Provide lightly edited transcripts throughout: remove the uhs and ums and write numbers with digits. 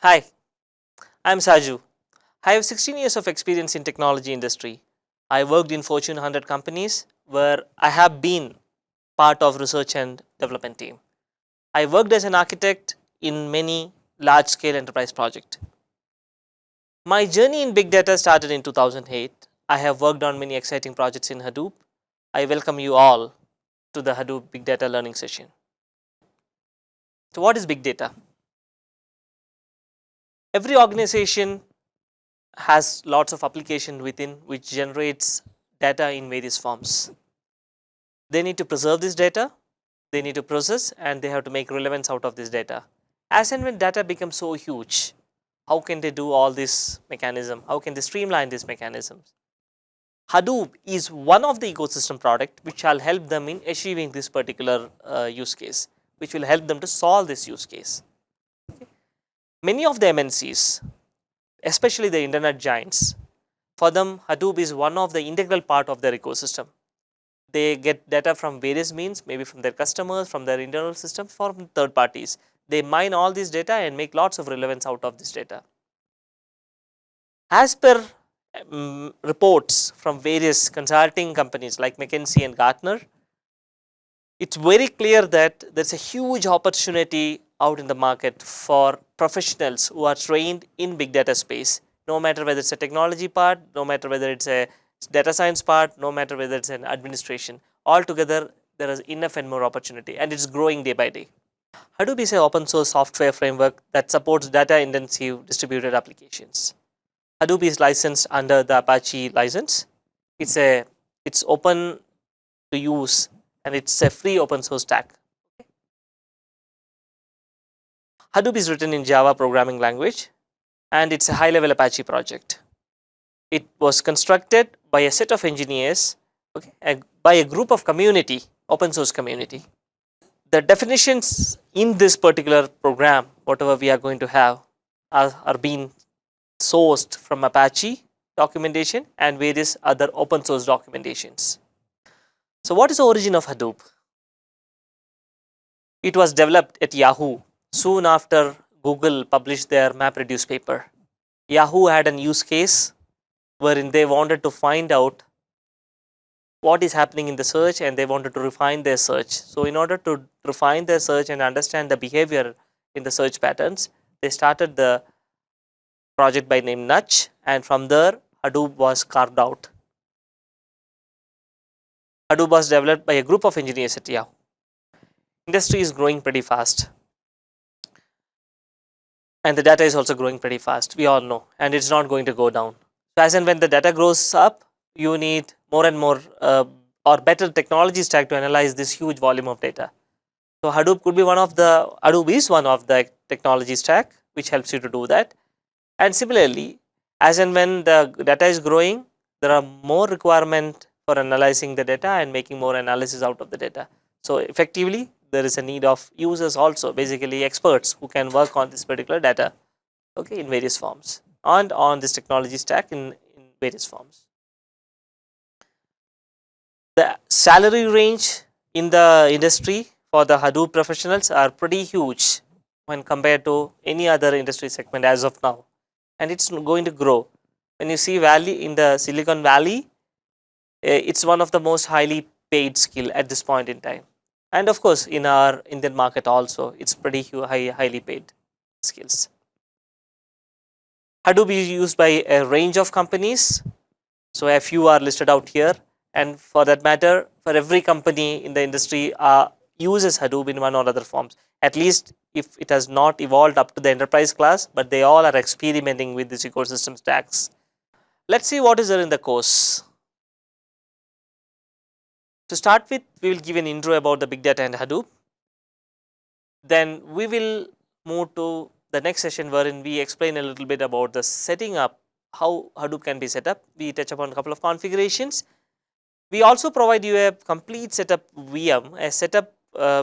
Hi, I'm Saju. I have 16 years of experience in technology industry. I worked in Fortune 100 companies where I have been part of research and development team. I worked as an architect in many large scale enterprise projects. My journey in big data started in 2008. I have worked on many exciting projects in Hadoop. I welcome you all to the Hadoop Big Data Learning Session. So what is big data? Every organization has lots of application within which generates data in various forms. They need to preserve this data, they need to process, and they have to make relevance out of this data. As and when data becomes so huge, how can they do all this mechanism? How can they streamline these mechanisms? Hadoop is one of the ecosystem product which shall help them in achieving this particular use case, which will help them to solve this use case. Many of the MNCs, especially the internet giants, for them Hadoop is one of the integral part of their ecosystem. They get data from various means, maybe from their customers, from their internal systems, from third parties. They mine all this data and make lots of relevance out of this data. As per reports from various consulting companies like McKinsey and Gartner, it's very clear that there's a huge opportunity out in the market for professionals who are trained in big data space, no matter whether it's a technology part, no matter whether it's a data science part, no matter whether it's an administration. Altogether, there is enough and more opportunity, and it's growing day by day. Hadoop is an open source software framework that supports data intensive distributed applications. Hadoop is licensed under the Apache license. It's open to use, and it's a free open source stack. Hadoop is written in Java programming language, and it's a high level Apache project. It was constructed by a set of engineers, okay, by a group of community, open source community. The definitions in this particular program, whatever we are going to have, are being sourced from Apache documentation and various other open source documentations. So what is the origin of Hadoop? It was developed at Yahoo soon after Google published their MapReduce paper. Yahoo had an use case wherein they wanted to find out what is happening in the search, and they wanted to refine their search. So in order to refine their search and understand the behavior in the search patterns, they started the project by name Nudge, and from there Hadoop was carved out. Hadoop was developed by a group of engineers at Yahoo. Industry is growing pretty fast, and the data is also growing pretty fast, we all know, and it's not going to go down. So as and when the data grows up, you need more and more or better technology stack to analyze this huge volume of data. So Hadoop is one of the technology stack which helps you to do that. And similarly, as and when the data is growing, there are more requirement for analyzing the data and making more analysis out of the data. So effectively, there is a need of users also, basically experts who can work on this particular data, okay, in various forms, and on this technology stack in various forms. The salary range in the industry for the Hadoop professionals are pretty huge when compared to any other industry segment as of now, and it's going to grow. When you see Valley in the Silicon Valley, it's one of the most highly paid skill at this point in time, and of course in our Indian market also, it's pretty highly paid skills. Hadoop is used by a range of companies, so a few are listed out here, and for that matter, for every company in the industry uses Hadoop in one or other forms, at least if it has not evolved up to the enterprise class, but they all are experimenting with this ecosystem stacks. Let's see what is there in the course. To start with, we will give an intro about the big data and Hadoop. Then we will move to the next session wherein we explain a little bit about the setting up, how Hadoop can be set up. We touch upon a couple of configurations. We also provide you a complete setup VM, a setup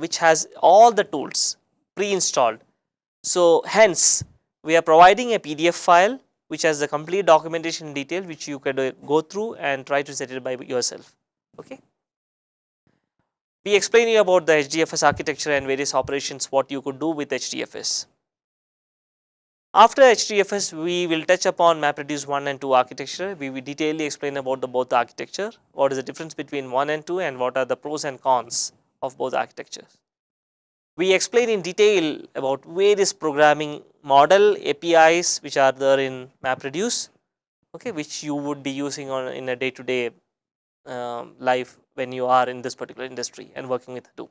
which has all the tools pre-installed. So hence, we are providing a PDF file which has the complete documentation in detail, which you can go through and try to set it by yourself. Okay. We explain you about the HDFS architecture and various operations, what you could do with HDFS. After HDFS, we will touch upon MapReduce 1 and 2 architecture. We will detailly explain about both the architecture, what is the difference between 1 and 2, and what are the pros and cons of both architectures. We explain in detail about various programming model APIs which are there in MapReduce, okay, which you would be using on in a day-to-day life when you are in this particular industry and working with Hadoop.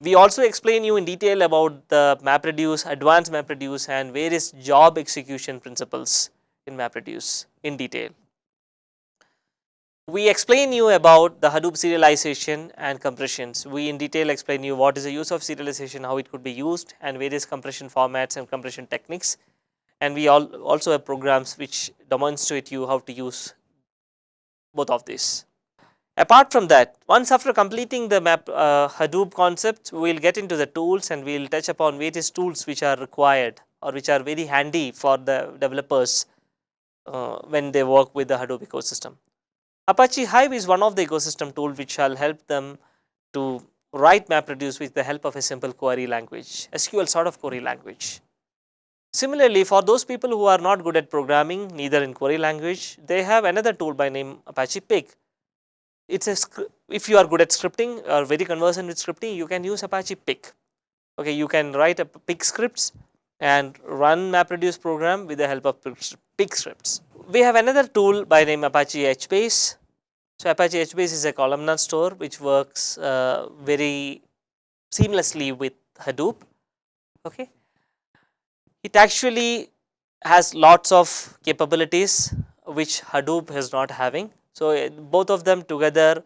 We also explain you in detail about the MapReduce, advanced MapReduce, and various job execution principles in MapReduce in detail. We explain you about the Hadoop serialization and compressions. We in detail explain you what is the use of serialization, how it could be used, and various compression formats and compression techniques. And we also have programs which demonstrate you how to use both of these. Apart from that, once after completing the Hadoop concept, we will get into the tools and we will touch upon various tools which are required or which are very handy for the developers when they work with the Hadoop ecosystem. Apache Hive is one of the ecosystem tool which shall help them to write MapReduce with the help of a simple query language, SQL sort of query language. Similarly, for those people who are not good at programming, neither in query language, they have another tool by name Apache Pig. It's a if you are good at scripting or very conversant with scripting, you can use Apache Pig. Okay, you can write a Pig scripts and run MapReduce program with the help of Pig scripts. We have another tool by name Apache HBase. So Apache HBase is a columnar store which works very seamlessly with Hadoop. Okay, it actually has lots of capabilities which Hadoop is not having. So both of them together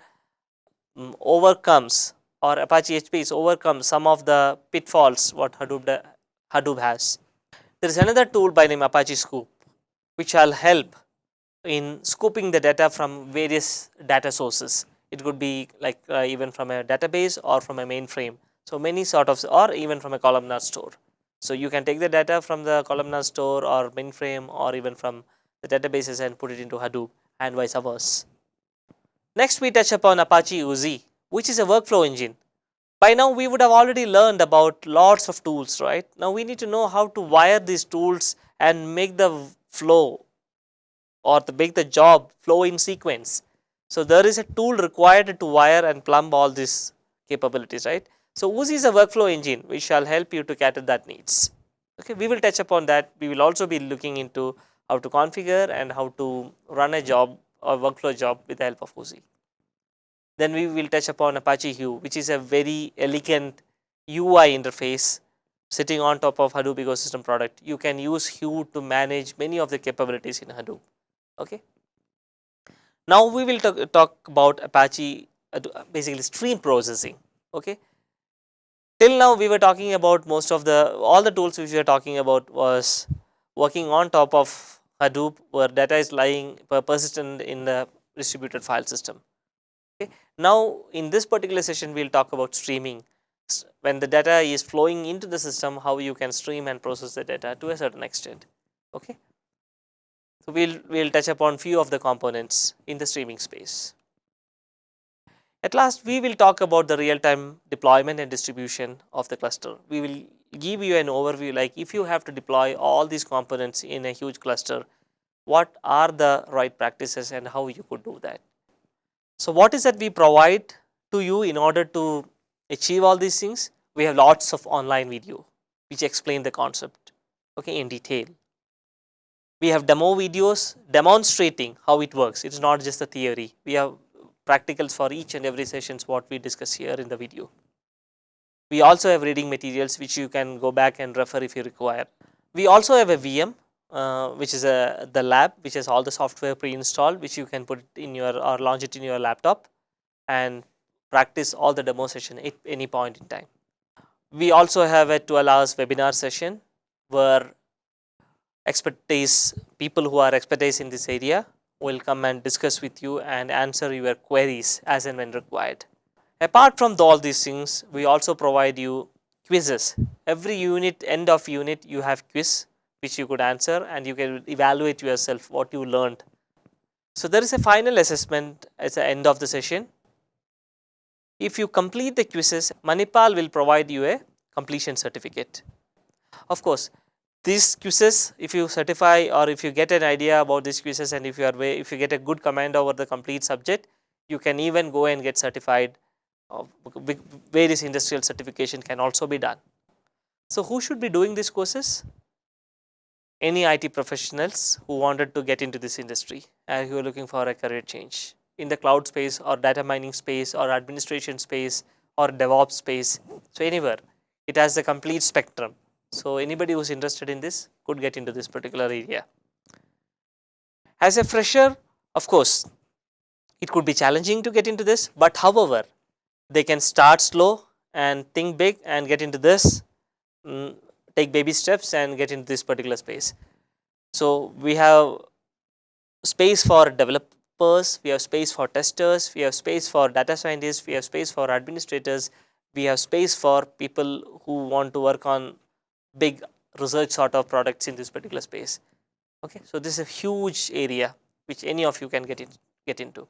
overcomes, or Apache HBase overcomes some of the pitfalls what Hadoop has. There is another tool by name Apache Scoop which shall help in scooping the data from various data sources. It could be like even from a database or from a mainframe. So many sort of, or even from a columnar store. So you can take the data from the columnar store or mainframe or even from the databases and put it into Hadoop and vice versa. Next we touch upon Apache Uzi, which is a workflow engine. By now we would have already learned about lots of tools, right? Now we need to know how to wire these tools and make the flow or to make the job flow in sequence. So there is a tool required to wire and plumb all these capabilities, right? So Uzi is a workflow engine which shall help you to cater that needs. Okay, we will touch upon that. We will also be looking into how to configure and how to run a job or workflow job with the help of Uzi. Then we will touch upon Apache Hue, which is a very elegant UI interface sitting on top of Hadoop ecosystem product. You can use Hue to manage many of the capabilities in Hadoop. Okay. Now we will talk about Apache basically stream processing. Okay. Till now we were talking about most of all the tools which we were talking about was working on top of Hadoop where data is lying persistent in the distributed file system. Okay. Now in this particular session we will talk about streaming. When the data is flowing into the system, how you can stream and process the data to a certain extent. Okay. So we'll touch upon few of the components in the streaming space. At last, we will talk about the real-time deployment and distribution of the cluster. We will give you an overview like if you have to deploy all these components in a huge cluster, what are the right practices and how you could do that. So what is that we provide to you in order to achieve all these things? We have lots of online video which explain the concept, okay, in detail. We have demo videos demonstrating how it works. It is not just a theory. We have practicals for each and every sessions what we discuss here in the video. We also have reading materials which you can go back and refer if you require. We also have a VM which is the lab which has all the software pre-installed which you can put in your or launch it in your laptop and practice all the demo session at any point in time. We also have a 12 hours webinar session where people who are expertise in this area will come and discuss with you and answer your queries as and when required. Apart from all these things, we also provide you quizzes. Every unit, end of unit, you have quiz which you could answer and you can evaluate yourself what you learned. So there is a final assessment at the end of the session. If you complete the quizzes, Manipal will provide you a completion certificate. Of course, These quizzes, if you certify or if you get an idea about these quizzes, and if you get a good command over the complete subject, you can even go and get certified. Various industrial certification can also be done. So who should be doing these courses? Any IT professionals who wanted to get into this industry and who are looking for a career change in the cloud space or data mining space or administration space or DevOps space. So anywhere, it has the complete spectrum. So anybody who's interested in this could get into this particular area. As a fresher, of course, it could be challenging to get into this, but however, they can start slow and think big and get into this, take baby steps and get into this particular space. So we have space for developers, we have space for testers, we have space for data scientists, we have space for administrators, we have space for people who want to work on big research sort of products in this particular space. Okay, so this is a huge area which any of you can get into.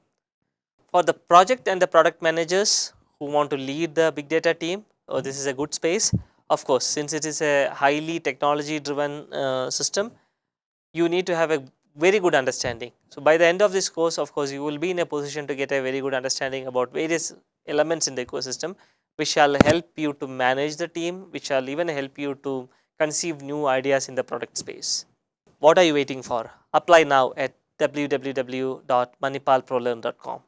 For the project and the product managers who want to lead the big data team, this is a good space. Of course, since it is a highly technology driven system, you need to have a very good understanding. So by the end of this course, of course, you will be in a position to get a very good understanding about various elements in the ecosystem, which shall help you to manage the team, which shall even help you to conceive new ideas in the product space. What are you waiting for? Apply now at www.manipalprolearn.com.